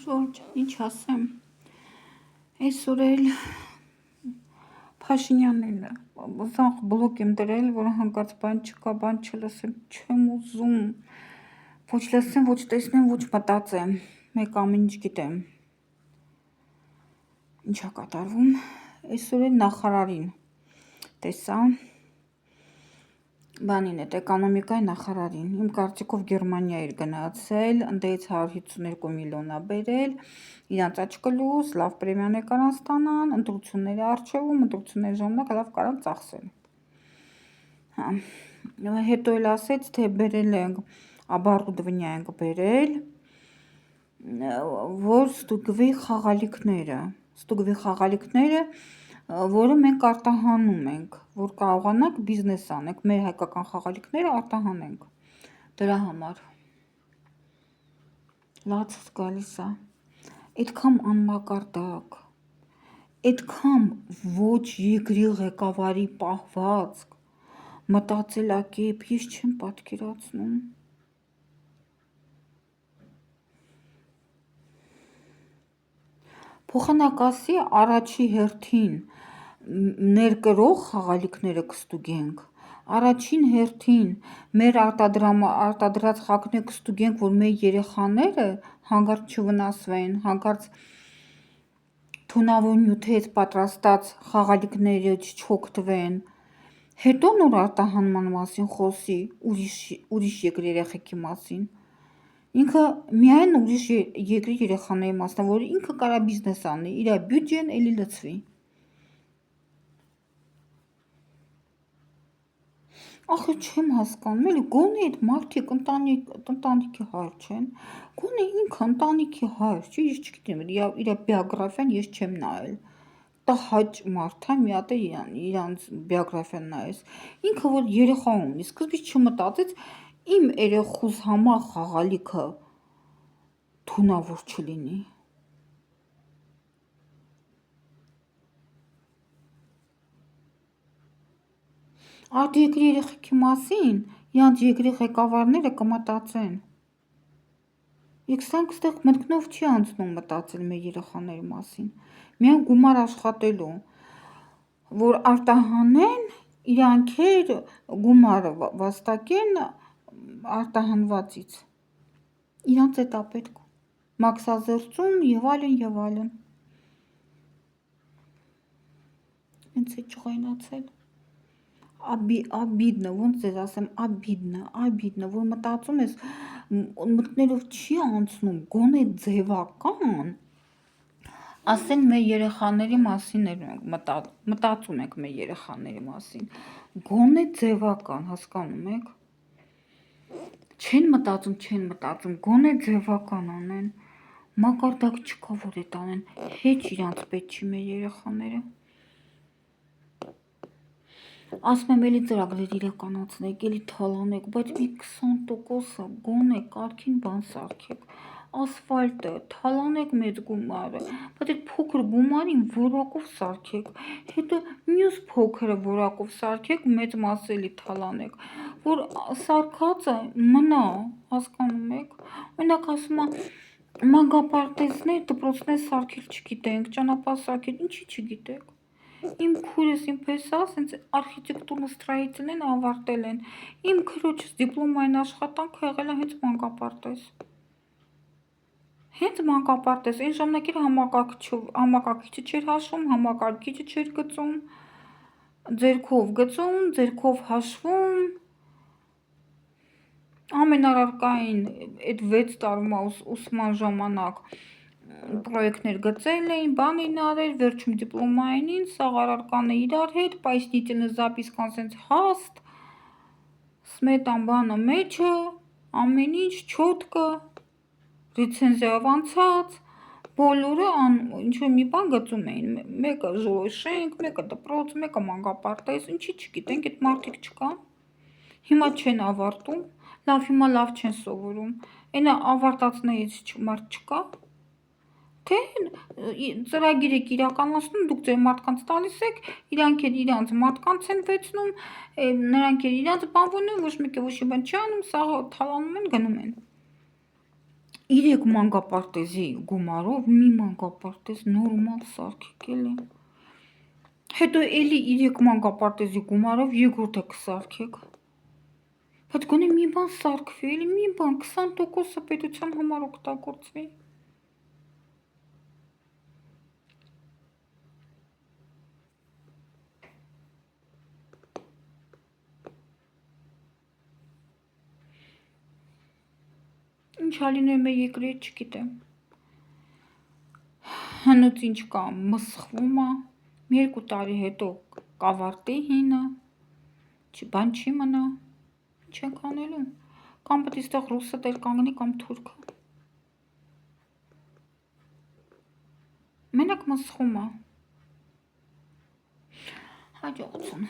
Ինչ ասեմ, այսօր էլ Փաշինյանն զանգ բլոկ եմ դրել, որ հանկարծ բան չկա, բան չլսեմ, չեմ ուզում, ոչ լսեմ, ոչ տեսնեմ, ոչ մտածեմ, մեկ ամեն ինչ գիտեմ, ինչա կատարվում, այսօր էլ նախարարին տեսա, բանին էդ էկոնոմիկայի նախարարին, իմ կարծիքով Գերմանիա էր գնացել, ընդդեից 152 միլիոնա բերել, իրանց աչկլուս, լավ պրեմիան կարան ստանան, ընտրությունների առջևում, ընտրությունների ժամանակ լավ կարան ծախսել։ Հետո էլ ասեց, թե բերել ենք, оборудование ենք բերել, որ ստուգվի խաղալիքները, որը մենք արտահանում ենք, որ կարողանանք բիզնես անենք, մեր հայկական խաղալիքները արտահանենք, դրա համար, լացս գալիս է, այդքան անմակարդակ, այդքան ոչ երկրի ղեկավարի պահվածք, մտածելակերպ, ես չեմ պատկերացնում, փոխանակասի առաջի հերթին ներկրող խաղալիքները կստուգենք, առաջին հերթին մեր արտադրած խաղալիքները կստուգենք, որ մեր երեխաները հանկարծ չվնասվեն, հանկարծ թունավոր նյութերից պատրաստած խաղալիքներից չօգտվեն, հետո նոր արտահանման մասին խոսի ուրիշ երկրի երեխեքի մասին, ինքը միայն ուրիշ երկրի երեխաների մասին, որ ինքը կարա բիզնես անի, իր բյուջեն էլի լցվի։ Ախր չեմ հասկանում, էլի գոնե այդ մարդիկ ընտանիքի հայր չեն, գոնե ինքը ընտանիքի հայր չի, ես չգիտեմ, իր բիոգրաֆիան ես չեմ նայել, տհաճ մարդ է, մի հատ իրանց բիոգրաֆիան նայես, ինքը որ երեխա ունի, սկզբից չմտածեց իմ երեխուս համար խաղալիքը թունավոր չլինի։ Այդ երկրի երեխեքի մասին իրանց երկրի ղեկավարները կմտածեն։ Եկ սրանք ստեղ մտքնով չի անցնում մտածել մեր երեխաների մասին, միայն գումար աշխատելու, որ արտահանեն, իրանք էր գումարը վաստակեն արտահանվածից, իրանց էտա պետք, մաքսազերծում և այլն, ինձ է չղայնացել, աբիդնը, ոնց ձեզ ասեմ, աբիդնը, որ մտածում ես, մտքներով չի անցնում, գոնե ձևական, ասեն մեր երեխաների մասին մտածում ենք մեր երեխաների մասին, գոնե ձևական, հասկանում եք, չեն մտածում, գոնե ձևական անեն, մակարդակ չկա, որ էդ անեն, հեչ իրանց պետք չի մեր երեխաները, ասում եմ էլի ծրագրեր իրականացնեք, էլի թալանեք, բայց մի 20%-ը գոնե կարգին բան սարքեք, ասֆալտը, թալանեք մեծ գումարը, բայց այդ փոքր գումարին որակով սարքեք, հետո մյուս փոքրը որակով սարքեք, մեծ մասը էլի թալանեք, որ սարքածը մնա, հասկանում եք, օրինակ ասում է մանկապարտեզներ, դպրոցներ սարքել չգիտենք, ճանապարհ սարքել, ինչի չգիտեք, իմ քույրս, իմ փեսա, սենց արխիտեկտուրնո ստроительն ավարտել են, իմ քրոջս դիպլոմային աշխատանքը եղել է հենց մանկապարտեզ, այն ժամանակ էր համակարգիչը չէր հաշվում, համակարգիչը չէր գծում, ձերքով հաշվում, ամեն առարկային այդ 6 տարվա ուսման ժամանակ պրոյեկտներ գծել էին, բան էին արել, վերջում դիպլոմայինին, սաղ առարկանը իրար հետ, пояснительный запискան սենց հաստ, սմետան բանը մեջը, ամեն ինչ չոտկը, ռիցենզիայով անցած, բոլորը ինչ-որ մի բան գծում էին, մեկը ժողովշենք, մեկը դպրոց, մեկը մանկապարտեզ, ինչի չգիտենք, այդ մարդիկ չկան, հիմա չեն ավարտում, հիմա լավ չեն սովորում, այնա ավարտածներից մարդ չկա, թե ծրագիր եք իրականացնում, դուք ձեր մարդկանց տալիս եք, իրանք էլ իրանց մարդկանց են վեցնում, նրանք էլ իրանց բան ոնում, ոչ մեկը ոչ մի բան չի անում, սաղ թալանում են, գնում են, 3 մանկապարտեզի գումարով մի մանկապարտեզ նորմալ սարքեք էլի։ Հետո էլի 3 մանկապարտեզի գումարով երկրորդը կսարքեք։ Բայց գոնե մի բան սարքվի, էլի մի բան 20%-ը պետության համար օգտագործվի։ Ինչ հալիներ մեր երկրի հետ չգիտեմ։ Հնուց ինչ կա, մսխվում է, 2 տարի հետո կավարտի հինը, բան չի մնա, ինչ ենք անելու, կամ պետք է ստեղ ռուսը դեր կանգնի, կամ թուրքը։ Մենակ մսխում է։ Հաջողություն։